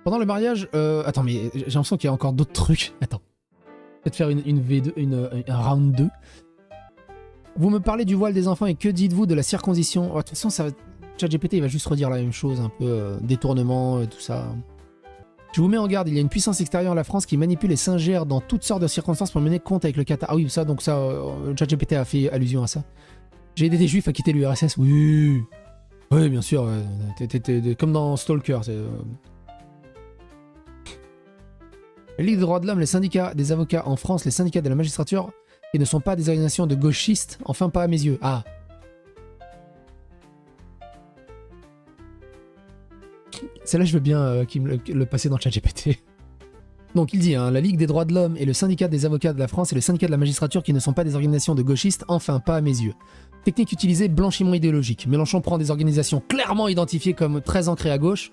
Pendant le mariage... Attends, mais j'ai l'impression qu'il y a encore d'autres trucs. Attends. Peut-être faire une V2, un round 2. Vous me parlez du voile des enfants et que dites-vous de la circoncision? De toute façon, ça va... ChatGPT, il va juste redire la même chose, un peu détournement et tout ça. Je vous mets en garde, il y a une puissance extérieure à la France qui manipule et s'ingère dans toutes sortes de circonstances pour mener compte avec le Qatar. Ah oui, ça, donc ça, ChatGPT a fait allusion à ça. J'ai aidé des juifs à quitter l'URSS. Oui. Oui, bien sûr. T'es comme dans Stalker. La Ligue des droits de l'homme, les syndicats des avocats en France, les syndicats de la magistrature, qui ne sont pas des organisations de gauchistes, enfin pas à mes yeux. Ah. Celle-là, je veux bien qu'il me le passer dans le chat GPT. Donc il dit, hein, la Ligue des droits de l'homme et le syndicat des avocats de la France et le syndicat de la magistrature qui ne sont pas des organisations de gauchistes, enfin pas à mes yeux. Technique utilisée, blanchiment idéologique. Mélenchon prend des organisations clairement identifiées comme très ancrées à gauche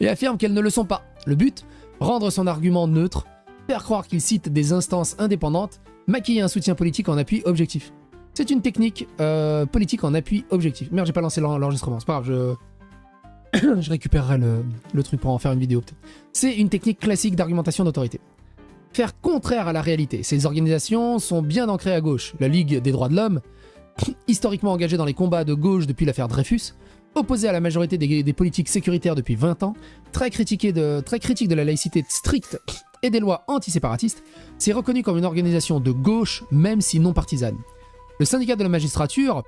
et affirme qu'elles ne le sont pas. Le but, rendre son argument neutre, faire croire qu'il cite des instances indépendantes, maquiller un soutien politique en appui objectif. C'est une technique politique en appui objectif. Merde, j'ai pas lancé l'enregistrement, c'est pas grave, je récupérerai le truc pour en faire une vidéo peut-être. C'est une technique classique d'argumentation d'autorité. Faire contraire à la réalité. Ces organisations sont bien ancrées à gauche. La Ligue des droits de l'homme, historiquement engagée dans les combats de gauche depuis l'affaire Dreyfus, opposée à la majorité des politiques sécuritaires depuis 20 ans, très critique de la laïcité stricte et des lois antiséparatistes, c'est reconnu comme une organisation de gauche, même si non partisane. Le syndicat de la magistrature,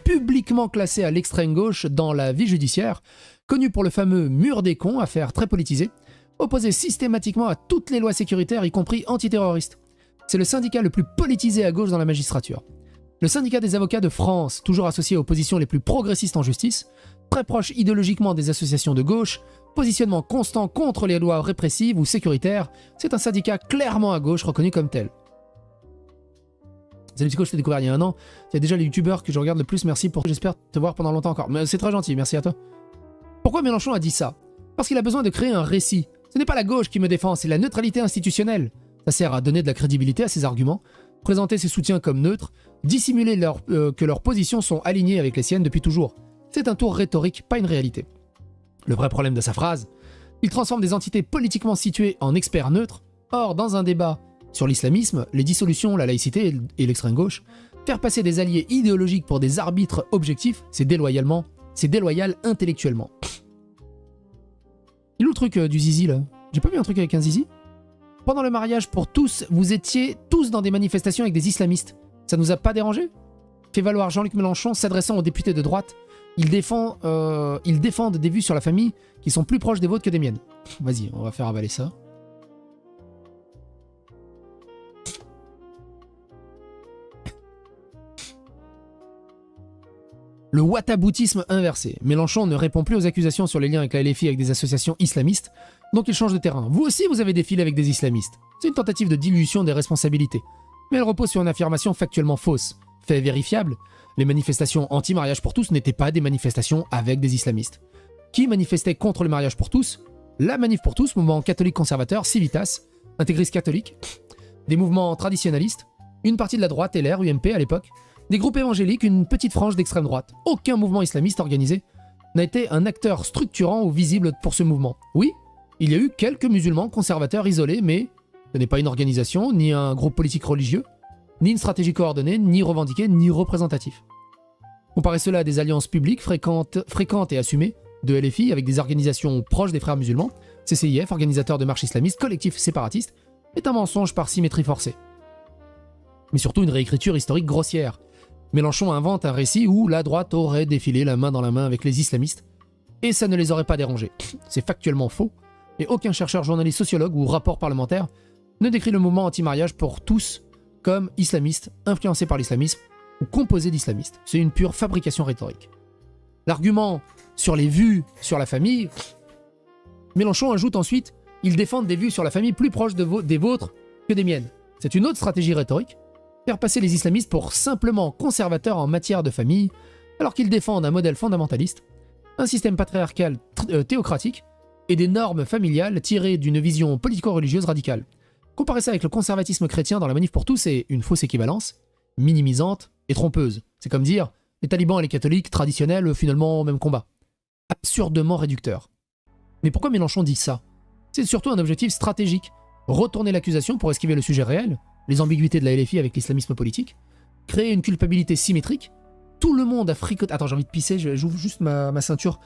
publiquement classé à l'extrême gauche dans la vie judiciaire, connu pour le fameux mur des cons, affaire très politisée, opposé systématiquement à toutes les lois sécuritaires, y compris antiterroristes. C'est le syndicat le plus politisé à gauche dans la magistrature. Le syndicat des avocats de France, toujours associé aux positions les plus progressistes en justice, très proche idéologiquement des associations de gauche, positionnement constant contre les lois répressives ou sécuritaires, c'est un syndicat clairement à gauche reconnu comme tel. Salut Psycho, je t'ai découvert il y a un an. Il y a déjà les youtubeurs que je regarde le plus, merci pour... J'espère te voir pendant longtemps encore. Mais c'est très gentil, merci à toi. Pourquoi Mélenchon a dit ça? Parce qu'il a besoin de créer un récit. Ce n'est pas la gauche qui me défend, c'est la neutralité institutionnelle. Ça sert à donner de la crédibilité à ses arguments, présenter ses soutiens comme neutres, dissimuler que leurs positions sont alignées avec les siennes depuis toujours. C'est un tour rhétorique, pas une réalité. Le vrai problème de sa phrase, il transforme des entités politiquement situées en experts neutres. Or, dans un débat sur l'islamisme, les dissolutions, la laïcité et l'extrême gauche, faire passer des alliés idéologiques pour des arbitres objectifs, c'est déloyal intellectuellement. Il est où le truc du zizi là? J'ai pas vu un truc avec un zizi? Pendant le mariage pour tous, vous étiez tous dans des manifestations avec des islamistes. Ça nous a pas dérangé? Fait valoir Jean-Luc Mélenchon s'adressant aux députés de droite. Ils défendent des vues sur la famille qui sont plus proches des vôtres que des miennes. Vas-y, on va faire avaler ça. Le whataboutisme inversé. Mélenchon ne répond plus aux accusations sur les liens avec la LFI avec des associations islamistes, donc il change de terrain. Vous aussi, vous avez défilé avec des islamistes. C'est une tentative de dilution des responsabilités. Mais elle repose sur une affirmation factuellement fausse. Fait vérifiable, les manifestations anti-mariage pour tous n'étaient pas des manifestations avec des islamistes. Qui manifestait contre le mariage pour tous? La Manif pour tous, mouvement catholique conservateur, Civitas, intégriste catholique, des mouvements traditionnalistes, une partie de la droite, LR, UMP à l'époque, des groupes évangéliques, une petite frange d'extrême droite. Aucun mouvement islamiste organisé n'a été un acteur structurant ou visible pour ce mouvement. Oui, il y a eu quelques musulmans conservateurs isolés, mais ce n'est pas une organisation, ni un groupe politique religieux, ni une stratégie coordonnée, ni revendiquée, ni représentatif. Comparez cela à des alliances publiques fréquentes et assumées de LFI avec des organisations proches des frères musulmans, CCIF, organisateur de marches islamistes, collectifs séparatistes, est un mensonge par symétrie forcée. Mais surtout une réécriture historique grossière. Mélenchon invente un récit où la droite aurait défilé la main dans la main avec les islamistes, et ça ne les aurait pas dérangés. C'est factuellement faux, et aucun chercheur, journaliste, sociologue ou rapport parlementaire ne décrit le mouvement anti-mariage pour tous comme islamiste, influencé par l'islamisme, ou composé d'islamistes. C'est une pure fabrication rhétorique. L'argument sur les vues sur la famille, Mélenchon ajoute ensuite « Ils défendent des vues sur la famille plus proches des vôtres que des miennes ». C'est une autre stratégie rhétorique, faire passer les islamistes pour simplement conservateurs en matière de famille, alors qu'ils défendent un modèle fondamentaliste, un système patriarcal théocratique et des normes familiales tirées d'une vision politico-religieuse radicale. Comparez ça avec le conservatisme chrétien dans la Manif pour tous, c'est une fausse équivalence, minimisante et trompeuse. C'est comme dire les talibans et les catholiques traditionnels, finalement, même combat. absurdement réducteur. Mais pourquoi Mélenchon dit ça? C'est surtout un objectif stratégique. Retourner l'accusation pour esquiver le sujet réel, les ambiguïtés de la LFI avec l'islamisme politique, créer une culpabilité symétrique, tout le monde a fricoté... Attends, j'ai envie de pisser, j'ouvre juste ma ceinture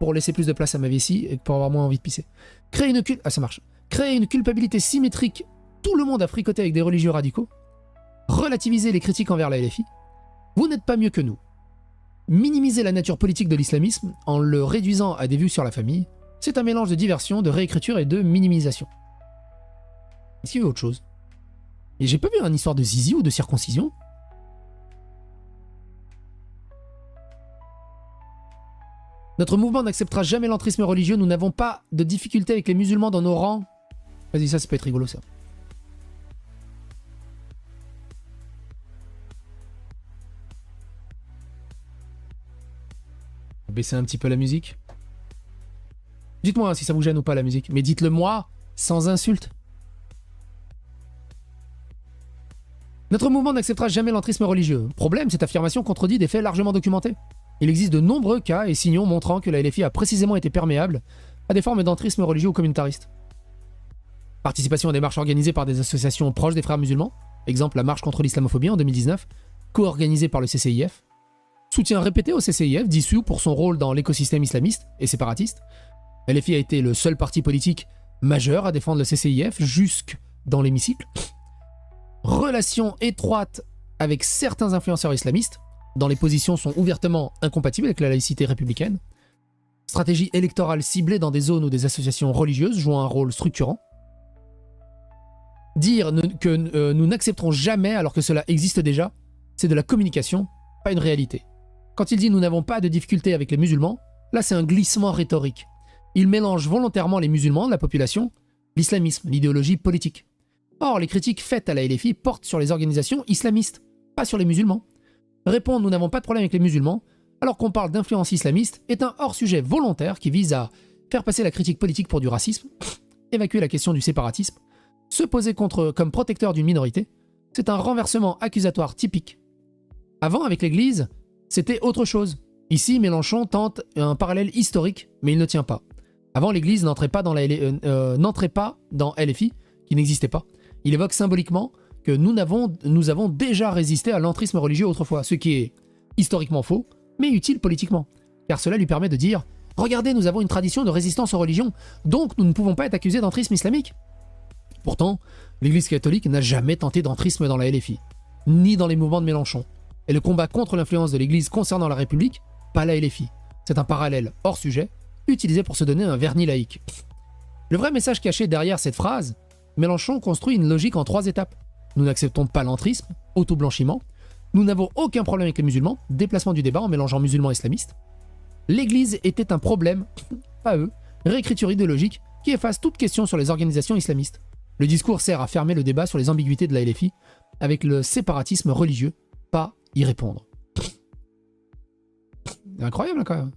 pour laisser plus de place à ma vessie et pour avoir moins envie de pisser. Ça marche. Créer une culpabilité symétrique, tout le monde a fricoté avec des religieux radicaux, relativiser les critiques envers la LFI, vous n'êtes pas mieux que nous. Minimiser la nature politique de l'islamisme en le réduisant à des vues sur la famille, c'est un mélange de diversion, de réécriture et de minimisation. Est-ce qu'il y a autre chose? Et j'ai pas vu une histoire de zizi ou de circoncision. Notre mouvement n'acceptera jamais l'entrisme religieux, nous n'avons pas de difficulté avec les musulmans dans nos rangs. Vas-y, ça peut être rigolo ça. Baisser un petit peu la musique. Dites-moi si ça vous gêne ou pas la musique, mais dites-le moi sans insulte. Notre mouvement n'acceptera jamais l'entrisme religieux. Problème, cette affirmation contredit des faits largement documentés. Il existe de nombreux cas et signaux montrant que la LFI a précisément été perméable à des formes d'entrisme religieux ou communautariste. Participation à des marches organisées par des associations proches des frères musulmans, exemple la marche contre l'islamophobie en 2019, co-organisée par le CCIF. Soutien répété au CCIF, dissous pour son rôle dans l'écosystème islamiste et séparatiste. La LFI a été le seul parti politique majeur à défendre le CCIF jusque dans l'hémicycle. Relations étroites avec certains influenceurs islamistes, dont les positions sont ouvertement incompatibles avec la laïcité républicaine. Stratégie électorale ciblée dans des zones où des associations religieuses jouent un rôle structurant. Dire que nous n'accepterons jamais alors que cela existe déjà, c'est de la communication, pas une réalité. Quand il dit « nous n'avons pas de difficulté avec les musulmans », là c'est un glissement rhétorique. Il mélange volontairement les musulmans de la population, l'islamisme, l'idéologie politique. Or, les critiques faites à la LFI portent sur les organisations islamistes, pas sur les musulmans. Répondre « nous n'avons pas de problème avec les musulmans » alors qu'on parle d'influence islamiste est un hors-sujet volontaire qui vise à faire passer la critique politique pour du racisme, évacuer la question du séparatisme, se poser comme protecteur d'une minorité. C'est un renversement accusatoire typique. Avant, avec l'Église, c'était autre chose. Ici, Mélenchon tente un parallèle historique, mais il ne tient pas. Avant, l'Église n'entrait pas dans LFI, qui n'existait pas. Il évoque symboliquement que nous avons déjà résisté à l'entrisme religieux autrefois, ce qui est historiquement faux, mais utile politiquement, car cela lui permet de dire « Regardez, nous avons une tradition de résistance aux religions, donc nous ne pouvons pas être accusés d'entrisme islamique. » Pourtant, l'Église catholique n'a jamais tenté d'entrisme dans la LFI, ni dans les mouvements de Mélenchon. Et le combat contre l'influence de l'Église concernant la République, pas la LFI. C'est un parallèle hors sujet, utilisé pour se donner un vernis laïque. Le vrai message caché derrière cette phrase, Mélenchon construit une logique en 3 étapes. Nous n'acceptons pas l'entrisme, auto-blanchiment. Nous n'avons aucun problème avec les musulmans, déplacement du débat en mélangeant musulmans et islamistes. L'Église était un problème, pas eux, réécriture idéologique qui efface toute question sur les organisations islamistes. Le discours sert à fermer le débat sur les ambiguïtés de la LFI avec le séparatisme religieux, pas y répondre. C'est incroyable quand même.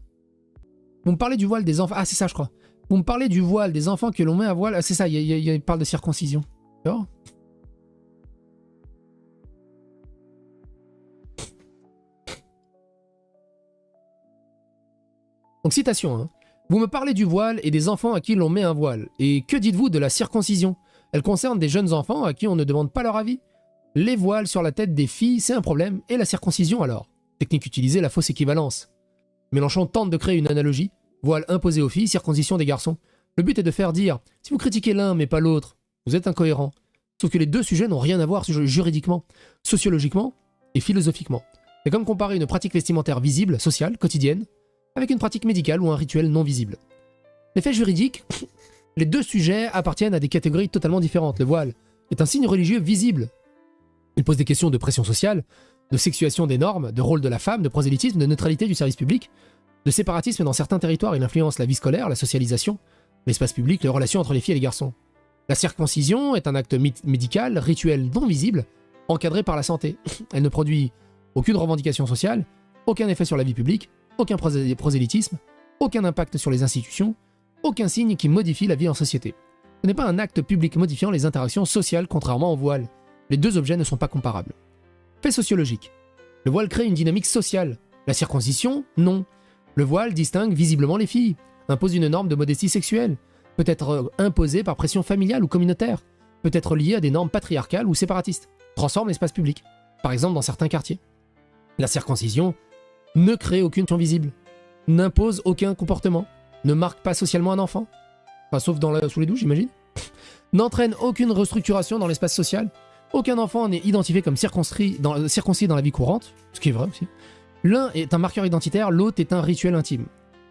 Vous me parlez du voile des enfants... Ah c'est ça je crois. Vous me parlez du voile des enfants que l'on met à voile... Ah c'est ça, il parle de circoncision. D'accord ? Donc citation, hein. Vous me parlez du voile et des enfants à qui l'on met un voile. Et que dites-vous de la circoncision? Elle concerne des jeunes enfants à qui on ne demande pas leur avis. Les voiles sur la tête des filles, c'est un problème. Et la circoncision alors? Technique utilisée, la fausse équivalence. Mélenchon tente de créer une analogie. Voile imposé aux filles, circoncision des garçons. Le but est de faire dire, si vous critiquez l'un mais pas l'autre, vous êtes incohérent. Sauf que les deux sujets n'ont rien à voir juridiquement, sociologiquement et philosophiquement. C'est comme comparer une pratique vestimentaire visible, sociale, quotidienne, avec une pratique médicale ou un rituel non visible. Les faits juridiques, les deux sujets appartiennent à des catégories totalement différentes. Le voile est un signe religieux visible. Il pose des questions de pression sociale, de sexuation des normes, de rôle de la femme, de prosélytisme, de neutralité du service public, de séparatisme dans certains territoires. Il influence la vie scolaire, la socialisation, l'espace public, les relations entre les filles et les garçons. La circoncision est un acte médical, rituel non visible, encadré par la santé. Elle ne produit aucune revendication sociale, aucun effet sur la vie publique, aucun prosélytisme, aucun impact sur les institutions, aucun signe qui modifie la vie en société. Ce n'est pas un acte public modifiant les interactions sociales contrairement au voile. Les deux objets ne sont pas comparables. Fait sociologique. Le voile crée une dynamique sociale. La circoncision, non. Le voile distingue visiblement les filles, impose une norme de modestie sexuelle, peut être imposé par pression familiale ou communautaire, peut être lié à des normes patriarcales ou séparatistes, transforme l'espace public, par exemple dans certains quartiers. La circoncision ne crée aucune action visible, n'impose aucun comportement, ne marque pas socialement un enfant, enfin, sauf sous les douches j'imagine, n'entraîne aucune restructuration dans l'espace social, aucun enfant n'est identifié comme circoncis dans la vie courante, ce qui est vrai aussi. L'un est un marqueur identitaire, l'autre est un rituel intime.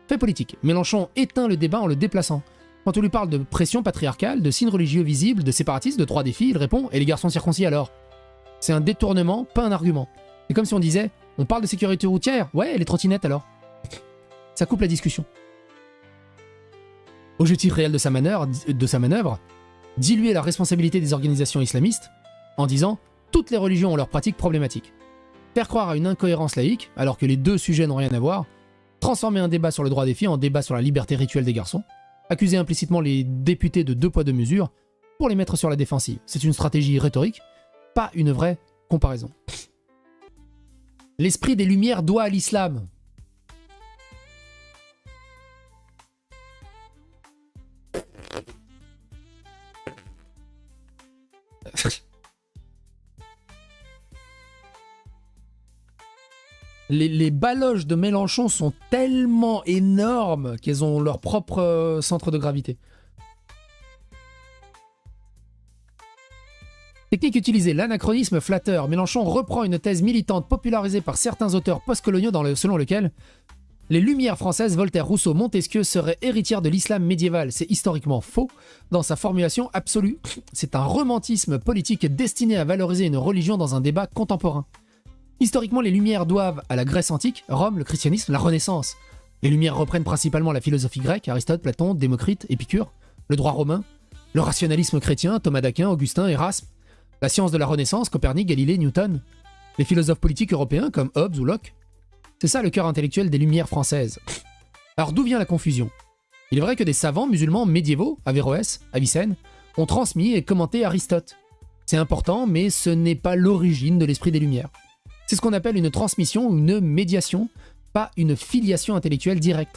Fait politique, Mélenchon éteint le débat en le déplaçant. Quand on lui parle de pression patriarcale, de signes religieux visibles, de séparatisme, de droits des filles, il répond « Et les garçons circoncis alors ?» C'est un détournement, pas un argument. C'est comme si on disait « On parle de sécurité routière, ouais, les trottinettes alors ?» Ça coupe la discussion. Objectif réel de sa manœuvre, diluer la responsabilité des organisations islamistes en disant « Toutes les religions ont leurs pratiques problématiques ». Faire croire à une incohérence laïque, alors que les deux sujets n'ont rien à voir, transformer un débat sur le droit des filles en débat sur la liberté rituelle des garçons, accuser implicitement les députés de 2 poids 2 mesures pour les mettre sur la défensive. C'est une stratégie rhétorique, pas une vraie comparaison. L'esprit des Lumières doit à l'islam. Les baloches de Mélenchon sont tellement énormes qu'elles ont leur propre centre de gravité. Technique utilisée, l'anachronisme flatteur. Mélenchon reprend une thèse militante popularisée par certains auteurs postcoloniaux selon lequel les Lumières françaises, Voltaire, Rousseau, Montesquieu seraient héritières de l'islam médiéval. C'est historiquement faux dans sa formulation absolue. C'est un romantisme politique destiné à valoriser une religion dans un débat contemporain. Historiquement, les Lumières doivent à la Grèce antique, Rome, le christianisme, la Renaissance. Les Lumières reprennent principalement la philosophie grecque, Aristote, Platon, Démocrite, Épicure, le droit romain, le rationalisme chrétien, Thomas d'Aquin, Augustin, Erasme, la science de la Renaissance, Copernic, Galilée, Newton, les philosophes politiques européens comme Hobbes ou Locke. C'est ça le cœur intellectuel des Lumières françaises. Alors d'où vient la confusion? Il est vrai que des savants musulmans médiévaux, Averroès, Avicenne, ont transmis et commenté Aristote. C'est important, mais ce n'est pas l'origine de l'esprit des Lumières. C'est ce qu'on appelle une transmission ou une médiation, pas une filiation intellectuelle directe.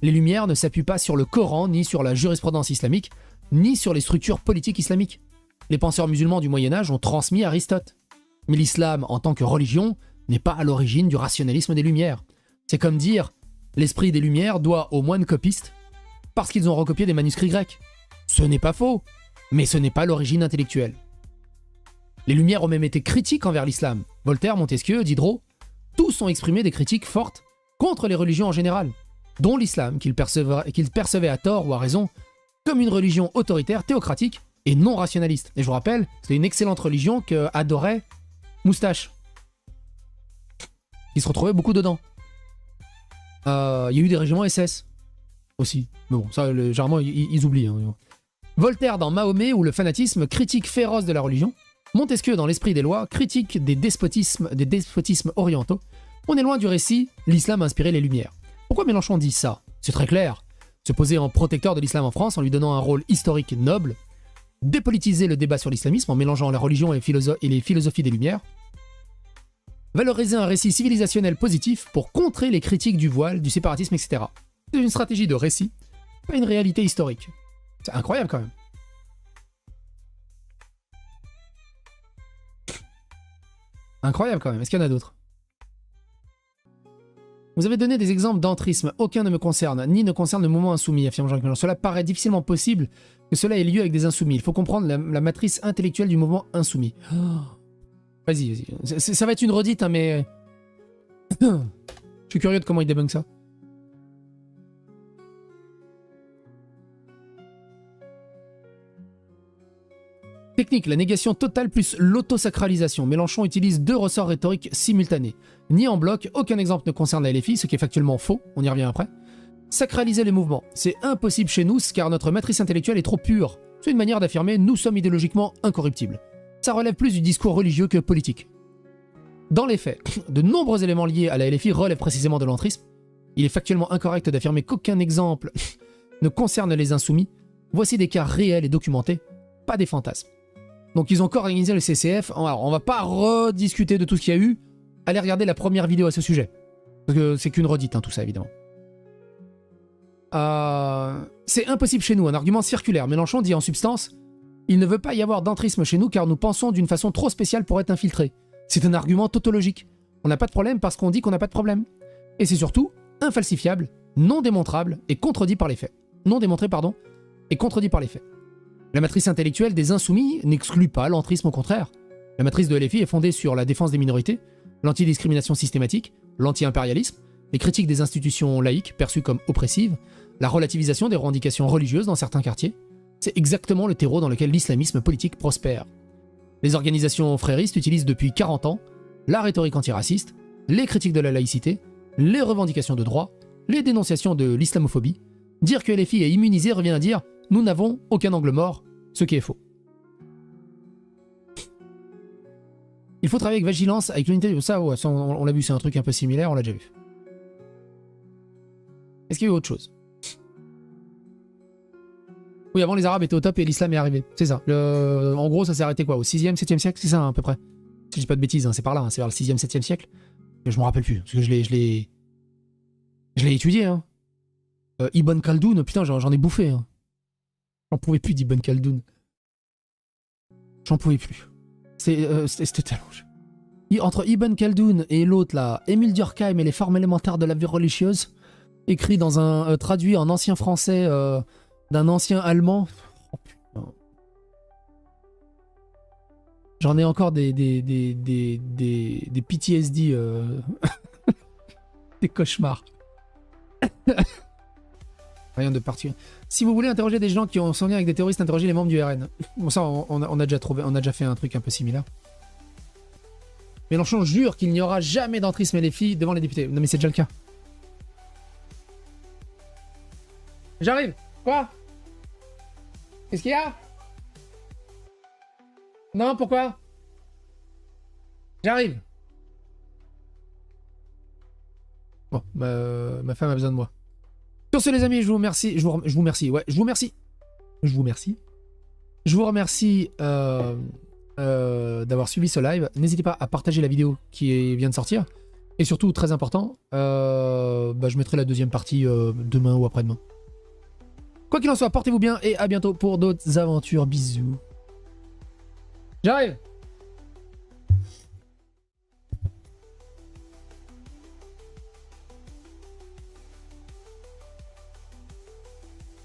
Les Lumières ne s'appuient pas sur le Coran, ni sur la jurisprudence islamique, ni sur les structures politiques islamiques. Les penseurs musulmans du Moyen-Âge ont transmis Aristote. Mais l'islam, en tant que religion, n'est pas à l'origine du rationalisme des Lumières. C'est comme dire l'esprit des Lumières doit aux moines copistes parce qu'ils ont recopié des manuscrits grecs. Ce n'est pas faux, mais ce n'est pas l'origine intellectuelle. Les Lumières ont même été critiques envers l'islam. Voltaire, Montesquieu, Diderot, tous ont exprimé des critiques fortes contre les religions en général, dont l'islam, qu'ils percevaient à tort ou à raison comme une religion autoritaire, théocratique et non rationaliste. Et je vous rappelle, c'était une excellente religion que adorait Moustache. Il se retrouvait beaucoup dedans. Il y a eu des régiments SS aussi. Mais bon, ça, généralement, ils oublient. Hein. Voltaire dans Mahomet, où le fanatisme, critique féroce de la religion. Montesquieu dans L'Esprit des lois, critique des despotismes orientaux. On est loin du récit, l'islam a inspiré les Lumières. Pourquoi Mélenchon dit ça? C'est très clair. Se poser en protecteur de l'islam en France en lui donnant un rôle historique noble, dépolitiser le débat sur l'islamisme en mélangeant la religion et les philosophies des Lumières, valoriser un récit civilisationnel positif pour contrer les critiques du voile, du séparatisme, etc. C'est une stratégie de récit, pas une réalité historique. C'est incroyable quand même. Incroyable quand même, est-ce qu'il y en a d'autres? Vous avez donné des exemples d'entrisme, aucun ne me concerne, ni ne concerne le mouvement insoumis, affirme Jean-Luc Mélenchon. Cela paraît difficilement possible que cela ait lieu avec des insoumis. Il faut comprendre la matrice intellectuelle du mouvement insoumis. Oh. Vas-y. Ça va être une redite, hein, mais... Je suis curieux de comment il débunk ça. Technique, la négation totale plus l'autosacralisation. Mélenchon utilise 2 ressorts rhétoriques simultanés. Ni en bloc, aucun exemple ne concerne la LFI, ce qui est factuellement faux, on y revient après. Sacraliser les mouvements, c'est impossible chez nous car notre matrice intellectuelle est trop pure. C'est une manière d'affirmer « nous sommes idéologiquement incorruptibles ». Ça relève plus du discours religieux que politique. Dans les faits, de nombreux éléments liés à la LFI relèvent précisément de l'entrisme. Il est factuellement incorrect d'affirmer qu'aucun exemple ne concerne les insoumis. Voici des cas réels et documentés, pas des fantasmes. Donc ils ont encore organisé le CCF. Alors on va pas rediscuter de tout ce qu'il y a eu. Allez regarder la première vidéo à ce sujet. Parce que c'est qu'une redite, hein, tout ça évidemment. C'est impossible chez nous, un argument circulaire. Mélenchon dit en substance, il ne veut pas y avoir d'entrisme chez nous car nous pensons d'une façon trop spéciale pour être infiltrés. C'est un argument tautologique. On n'a pas de problème parce qu'on dit qu'on n'a pas de problème. Et c'est surtout infalsifiable, non démontrable et contredit par les faits. Non démontré, pardon, et contredit par les faits. La matrice intellectuelle des insoumis n'exclut pas l'entrisme, au contraire. La matrice de LFI est fondée sur la défense des minorités, l'antidiscrimination systématique, l'anti-impérialisme, les critiques des institutions laïques perçues comme oppressives, la relativisation des revendications religieuses dans certains quartiers. C'est exactement le terreau dans lequel l'islamisme politique prospère. Les organisations fréristes utilisent depuis 40 ans la rhétorique antiraciste, les critiques de la laïcité, les revendications de droit, les dénonciations de l'islamophobie. Dire que LFI est immunisé revient à dire « nous n'avons aucun angle mort », ce qui est faux. Il faut travailler avec vigilance, avec l'unité de ça, ouais, ça on l'a vu, c'est un truc un peu similaire, on l'a déjà vu. Est-ce qu'il y a eu autre chose? Oui, avant les Arabes étaient au top et l'islam est arrivé, c'est ça. En gros, ça s'est arrêté quoi, au 6e, 7e siècle, c'est ça hein, à peu près. Si je dis pas de bêtises, hein, c'est par là, hein, c'est vers le 6e, 7e siècle. Je me rappelle plus, parce que je l'ai étudié. Hein. Ibn Khaldoun, putain, j'en ai bouffé. Hein. J'en pouvais plus d'Ibn Khaldoun. J'en pouvais plus. C'était tellement... Entre Ibn Khaldoun et l'autre, là, Émile Durkheim et les formes élémentaires de la vie religieuse, écrit dans un... traduit en ancien français d'un ancien allemand. Oh, putain. J'en ai encore des PTSD, des cauchemars. Rien de particulier. Si vous voulez interroger des gens qui ont son lien avec des terroristes, interrogez les membres du RN. Bon ça, on a déjà fait un truc un peu similaire. Mélenchon jure qu'il n'y aura jamais d'entrisme LFI devant les députés. Non mais c'est déjà le cas. J'arrive. Quoi? Qu'est-ce qu'il y a? Non, pourquoi? J'arrive. Bon, ma femme a besoin de moi. Sur ce les amis, je vous remercie. Je vous remercie. Ouais, je vous remercie. Je vous remercie d'avoir suivi ce live. N'hésitez pas à partager la vidéo qui vient de sortir. Et surtout, très important, je mettrai la deuxième partie demain ou après-demain. Quoi qu'il en soit, portez-vous bien et à bientôt pour d'autres aventures. Bisous. J'arrive.